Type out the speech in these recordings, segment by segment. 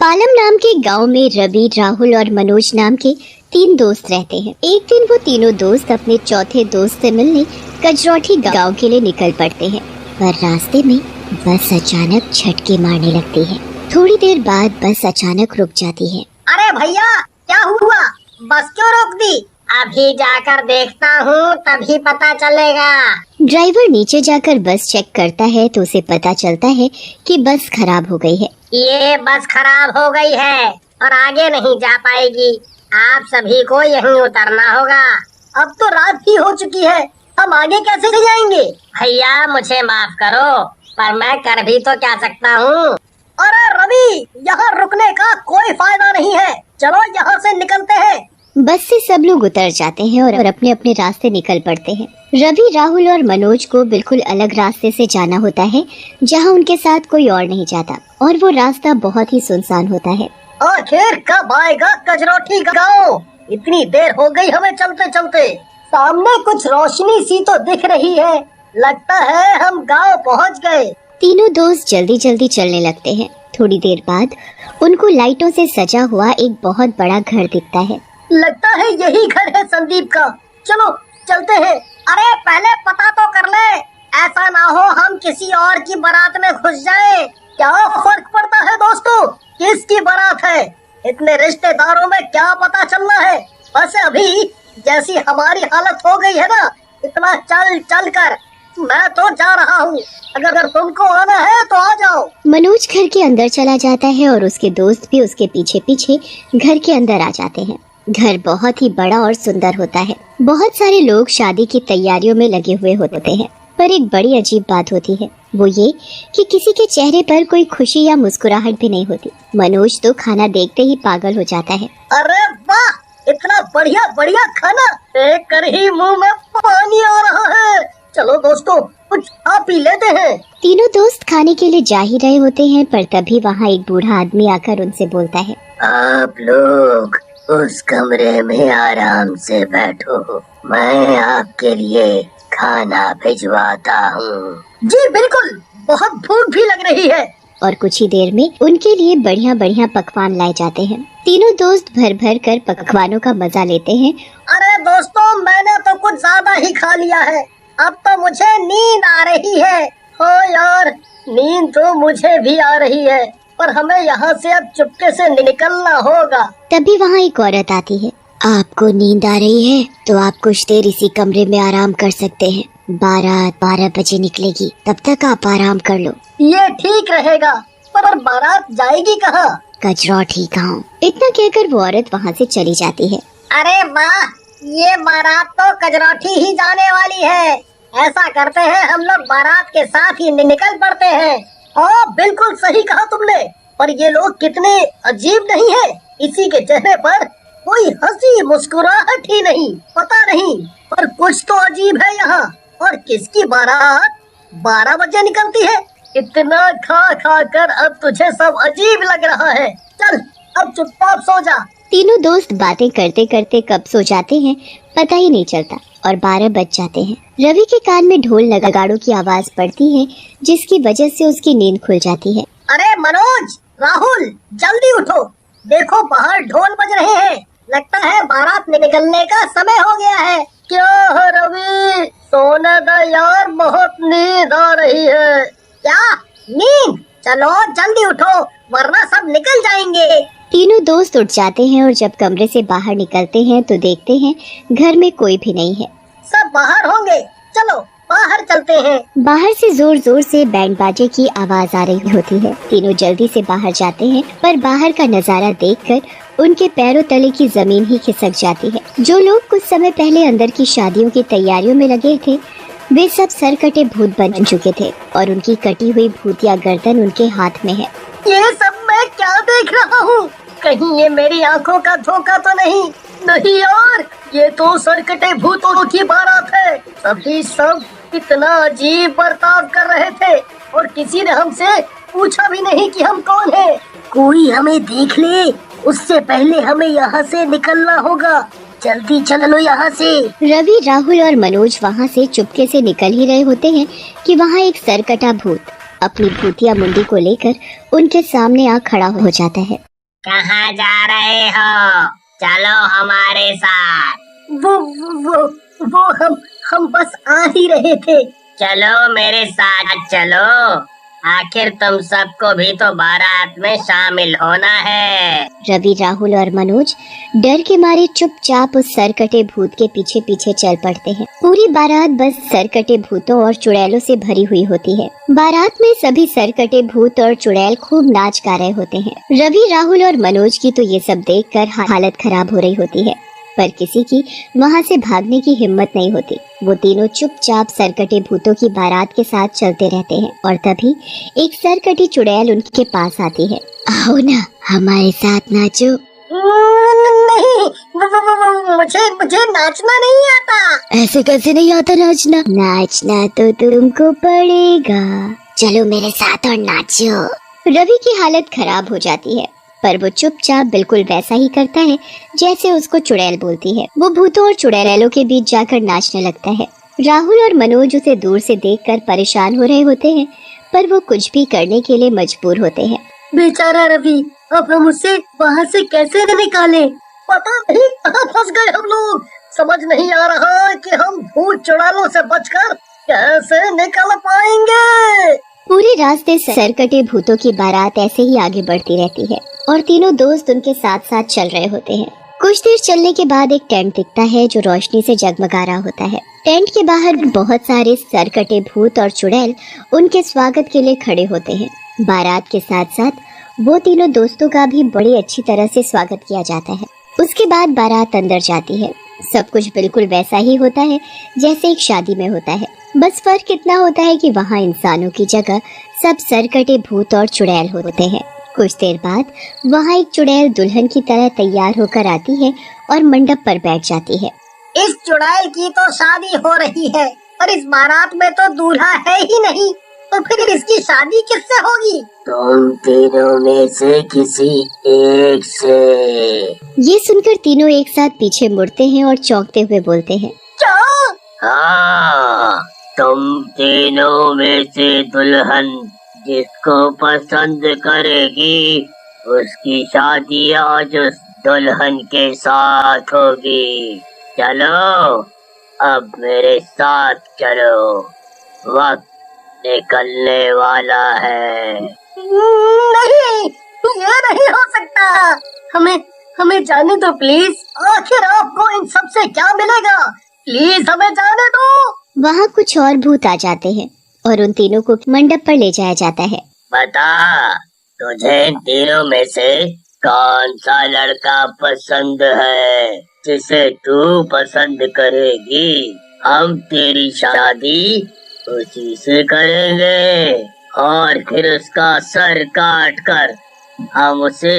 पालम नाम के गांव में रवि, राहुल और मनोज नाम के 3 दोस्त रहते हैं। एक दिन वो तीनों दोस्त अपने चौथे दोस्त से मिलने कजरौठी गांव के लिए निकल पड़ते हैं, पर रास्ते में बस अचानक झटके मारने लगती है। थोड़ी देर बाद बस अचानक रुक जाती है। अरे भैया, क्या हुआ? बस क्यों रोक दी? अभी जाकर देखता हूँ, तभी पता चलेगा। ड्राइवर नीचे जाकर बस चेक करता है तो उसे पता चलता है कि बस खराब हो गई है। ये बस खराब हो गई है और आगे नहीं जा पाएगी। आप सभी को यहीं उतरना होगा। अब तो रात ही हो चुकी है, हम आगे कैसे जाएंगे? भैया मुझे माफ करो, पर मैं कर भी तो क्या सकता हूँ। अरे रवि, यहाँ रुकने का कोई फायदा नहीं है, चलो यहाँ से निकलते हैं। बस से सब लोग उतर जाते हैं और अपने अपने रास्ते निकल पड़ते हैं। रवि, राहुल और मनोज को बिल्कुल अलग रास्ते से जाना होता है, जहाँ उनके साथ कोई और नहीं जाता, और वो रास्ता बहुत ही सुनसान होता है। आखिर कब आएगा कजरौठी गाँव? इतनी देर हो गई हमें चलते चलते। सामने कुछ रोशनी सी तो दिख रही है, लगता है हम गाँव पहुँच गए। तीनों दोस्त जल्दी जल्दी चलने लगते हैं। थोड़ी देर बाद उनको लाइटों से सजा हुआ एक बहुत बड़ा घर दिखता है। लगता है यही घर है संदीप का। चलो चलते हैं। अरे पहले पता तो कर ले, ऐसा ना हो हम किसी और की बारात में घुस जाएं। क्या फर्क पड़ता है दोस्तों, किसकी बारात है? इतने रिश्तेदारों में क्या पता चलना है। बस अभी जैसी हमारी हालत हो गई है ना, इतना चल चल कर मैं तो जा रहा हूँ। अगर तुमको आना है तो आ जाओ। मनोज घर के अंदर चला जाता है और उसके दोस्त भी उसके पीछे पीछे घर के अंदर आ जाते हैं। घर बहुत ही बड़ा और सुंदर होता है। बहुत सारे लोग शादी की तैयारियों में लगे हुए होते हैं, पर एक बड़ी अजीब बात होती है, वो ये कि किसी के चेहरे पर कोई खुशी या मुस्कुराहट भी नहीं होती। मनोज तो खाना देखते ही पागल हो जाता है। अरे वाह, इतना बढ़िया बढ़िया खाना देख कर ही मुंह में पानी आ रहा है। चलो दोस्तों, कुछ खा पी लेते हैं। तीनों दोस्त खाने के लिए जा ही रहे होते हैं, पर तभी वहाँ एक बूढ़ा आदमी आकर उनसे बोलता है, आप लोग उस कमरे में आराम से बैठो, मैं आपके लिए खाना भिजवाता हूँ। जी बिल्कुल, बहुत भूख भी लग रही है। और कुछ ही देर में उनके लिए बढ़िया बढ़िया पकवान लाए जाते हैं। तीनों दोस्त भर भर कर पकवानों का मजा लेते हैं। अरे दोस्तों, मैंने तो कुछ ज्यादा ही खा लिया है, अब तो मुझे नींद आ रही है। हो यार, नींद तो मुझे भी आ रही है, पर हमें यहाँ से अब चुपके से निकलना होगा। तभी वहाँ एक औरत आती है। आपको नींद आ रही है तो आप कुछ देर इसी कमरे में आराम कर सकते हैं। 12 बजे निकलेगी, तब तक आप आराम कर लो। ये ठीक रहेगा, पर बारात जाएगी कहाँ? कजरौठी गाँव। इतना कहकर वो औरत वहाँ से चली जाती है। अरे वाह, ये बारात तो कजरौठी ही जाने वाली है। ऐसा करते हैं, हम लोग बारात के साथ ही निकल पड़ते हैं। हाँ बिल्कुल सही कहा तुमने, पर ये लोग कितने अजीब नहीं है, इसी के चेहरे पर कोई हंसी मुस्कुराहट ही नहीं। पता नहीं, पर कुछ तो अजीब है यहाँ। और किसकी बारात 12 बजे निकलती है? इतना खा खा कर अब तुझे सब अजीब लग रहा है। चल अब चुपचाप सो जा। तीनों दोस्त बातें करते करते कब सो जाते हैं पता ही नहीं चलता, और 12 बज जाते हैं। रवि के कान में ढोल नगाड़ों की आवाज पड़ती है, जिसकी वजह से उसकी नींद खुल जाती है। अरे मनोज, राहुल, जल्दी उठो, देखो बाहर ढोल बज रहे हैं। लगता है बारात निकलने का समय हो गया है। क्या है रवि, सोने दे यार, बहुत नींद आ रही है। क्या नींद? चलो जल्दी उठो, वरना सब निकल जाएंगे। तीनों दोस्त उठ जाते हैं और जब कमरे से बाहर निकलते हैं तो देखते हैं घर में कोई भी नहीं है। सब बाहर होंगे, चलो बाहर चलते हैं। बाहर से जोर जोर से बैंड बाजे की आवाज आ रही होती है। तीनों जल्दी से बाहर जाते हैं, पर बाहर का नजारा देखकर उनके पैरों तले की जमीन ही खिसक जाती है। जो लोग कुछ समय पहले अंदर की शादियों की तैयारियों में लगे थे, वे सब सरकटे भूत बन चुके थे और उनकी कटी हुई भूतिया गर्दन उनके हाथ में है। ये सब मैं क्या देख रहा हूँ? कहीं ये मेरी आंखों का धोखा तो नहीं? नहीं यार, ये तो सरकटे भूतों की बारात है। सभी सब इतना अजीब बर्ताव कर रहे थे और किसी ने हमसे पूछा भी नहीं कि हम कौन हैं। कोई हमें देख ले, उससे पहले हमें यहाँ से निकलना होगा। जल्दी चलो यहाँ से। रवि, राहुल और मनोज वहाँ से चुपके से निकल ही रहे होते हैं कि वहाँ एक सरकटा भूत अपनी भूतिया मुंडी को लेकर उनके सामने आ खड़ा हो जाता है। कहाँ जा रहे हो? चलो हमारे साथ। वो हम बस आ ही रहे थे। चलो मेरे साथ चलो, आखिर तुम सबको भी तो बारात में शामिल होना है। रवि, राहुल और मनोज डर के मारे चुपचाप उस सरकटे भूत के पीछे पीछे चल पड़ते हैं। पूरी बारात बस सरकटे भूतों और चुड़ैलों से भरी हुई होती है। बारात में सभी सरकटे भूत और चुड़ैल खूब नाच गा रहे होते हैं। रवि, राहुल और मनोज की तो ये सब देखकर हालत खराब हो रही होती है, पर किसी की वहाँ से भागने की हिम्मत नहीं होती। वो तीनों चुपचाप सरकटे भूतों की बारात के साथ चलते रहते हैं और तभी एक सरकटी चुड़ैल उनके पास आती है। आओ ना, हमारे साथ नाचो। नहीं, मुझे नाचना नहीं आता। ऐसे कैसे नहीं आता नाचना? नाचना तो तुमको पड़ेगा। चलो मेरे साथ और नाचो। रवि की हालत खराब हो जाती है, पर वो चुपचाप बिल्कुल वैसा ही करता है जैसे उसको चुड़ैल बोलती है। वो भूतों और चुड़ैलों के बीच जाकर नाचने लगता है। राहुल और मनोज उसे दूर से देखकर परेशान हो रहे होते हैं, पर वो कुछ भी करने के लिए मजबूर होते हैं। बेचारा रवि, अब हम उसे वहाँ से कैसे निकालें? पता नहीं कहाँ फंस गए हम लोग। समझ नहीं आ रहा कि हम भूत चुड़ैलों से बचकर कैसे निकल पाएंगे। पूरे रास्ते सरकटे भूतों की बारात ऐसे ही आगे बढ़ती रहती है और तीनों दोस्त उनके साथ साथ चल रहे होते हैं। कुछ देर चलने के बाद एक टेंट दिखता है जो रोशनी से जगमगा रहा होता है। टेंट के बाहर बहुत सारे सरकटे भूत और चुड़ैल उनके स्वागत के लिए खड़े होते हैं। बारात के साथ साथ वो तीनों दोस्तों का भी बड़ी अच्छी तरह से स्वागत किया जाता है। उसके बाद बारात अंदर जाती है। सब कुछ बिल्कुल वैसा ही होता है जैसे एक शादी में होता है, बस फर्क इतना होता है कि वहाँ इंसानों की जगह सब सरकटे भूत और चुड़ैल होते हैं। कुछ देर बाद वहाँ एक चुड़ैल दुल्हन की तरह तैयार होकर आती है और मंडप पर बैठ जाती है। इस चुड़ैल की तो शादी हो रही है और इस बारात में तो दूल्हा है ही नहीं, तो फिर इसकी शादी किससे होगी? तुम तीनों में से किसी एक से। ये सुनकर तीनों एक साथ पीछे मुड़ते हैं और चौंकते हुए बोलते हैं, क्या? हाँ, तुम तीनों में से दुल्हन जिसको पसंद करेगी उसकी शादी आज उस दुल्हन के साथ होगी। चलो, अब मेरे साथ चलो, वक्त निकलने वाला है। नहीं, ये नहीं हो सकता। हमें जाने दो प्लीज। आखिर आपको इन सब से क्या मिलेगा? प्लीज हमें जाने दो। वहाँ कुछ और भूत आ जाते हैं और उन तीनों को मंडप पर ले जाया जाता है। बता, तुझे इन तीनों में से कौन सा लड़का पसंद है जिसे तू पसंद करेगी? हम तेरी शादी उसी से करेंगे और फिर उसका सर काट कर हम उसे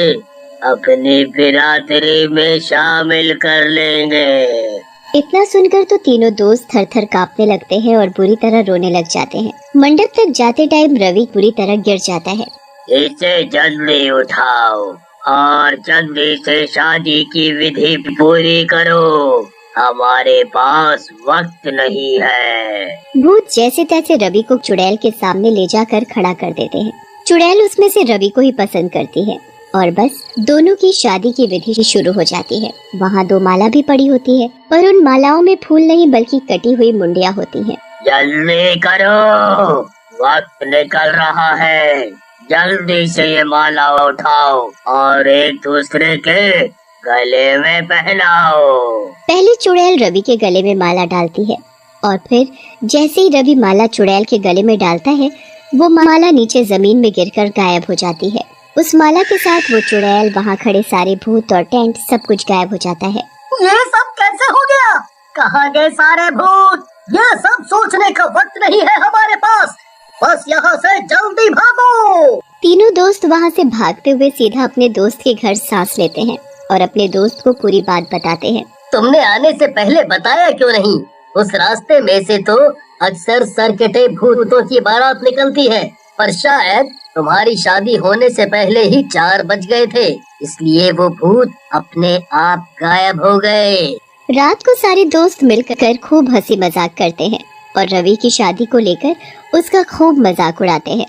अपनी बिरादरी में शामिल कर लेंगे। इतना सुनकर तो तीनों दोस्त थर थर कांपने लगते हैं और बुरी तरह रोने लग जाते हैं। मंडप तक जाते टाइम रवि बुरी तरह गिर जाता है। इसे जल्दी उठाओ और जल्दी से शादी की विधि पूरी करो, हमारे पास वक्त नहीं है। भूत जैसे तैसे रवि को चुड़ैल के सामने ले जाकर खड़ा कर देते हैं। चुड़ैल उसमें से रवि को ही पसंद करती है और बस दोनों की शादी की विधि शुरू हो जाती है। वहाँ 2 माला भी पड़ी होती है, पर उन मालाओं में फूल नहीं बल्कि कटी हुई मुंडियाँ होती हैं। जल्दी करो, वक्त निकल रहा है। जल्दी से ये माला उठाओ और एक दूसरे के गले में पहनाओ। पहले चुड़ैल रवि के गले में माला डालती है और फिर जैसे ही रवि माला चुड़ैल के गले में डालता है, वो माला नीचे जमीन में गिरकर गायब हो जाती है। उस माला के साथ वो चुड़ैल, वहाँ खड़े सारे भूत और टेंट सब कुछ गायब हो जाता है। ये सब कैसे हो गया? कहाँ गए सारे भूत? ये सब सोचने का वक्त नहीं है हमारे पास। बस यहाँ से जल्दी भागो। तीनों दोस्त वहाँ से भागते हुए सीधा अपने दोस्त के घर सांस लेते हैं और अपने दोस्त को पूरी बात बताते हैं। तुमने आने से पहले बताया क्यों नहीं? उस रास्ते में से तो अक्सर सरकटे भूतों की बारात निकलती है, पर शायद तुम्हारी शादी होने से पहले ही 4 बज गए थे, इसलिए वो भूत अपने आप गायब हो गए। रात को सारे दोस्त मिलकर खूब हंसी मजाक करते हैं और रवि की शादी को लेकर उसका खूब मजाक उड़ाते हैं।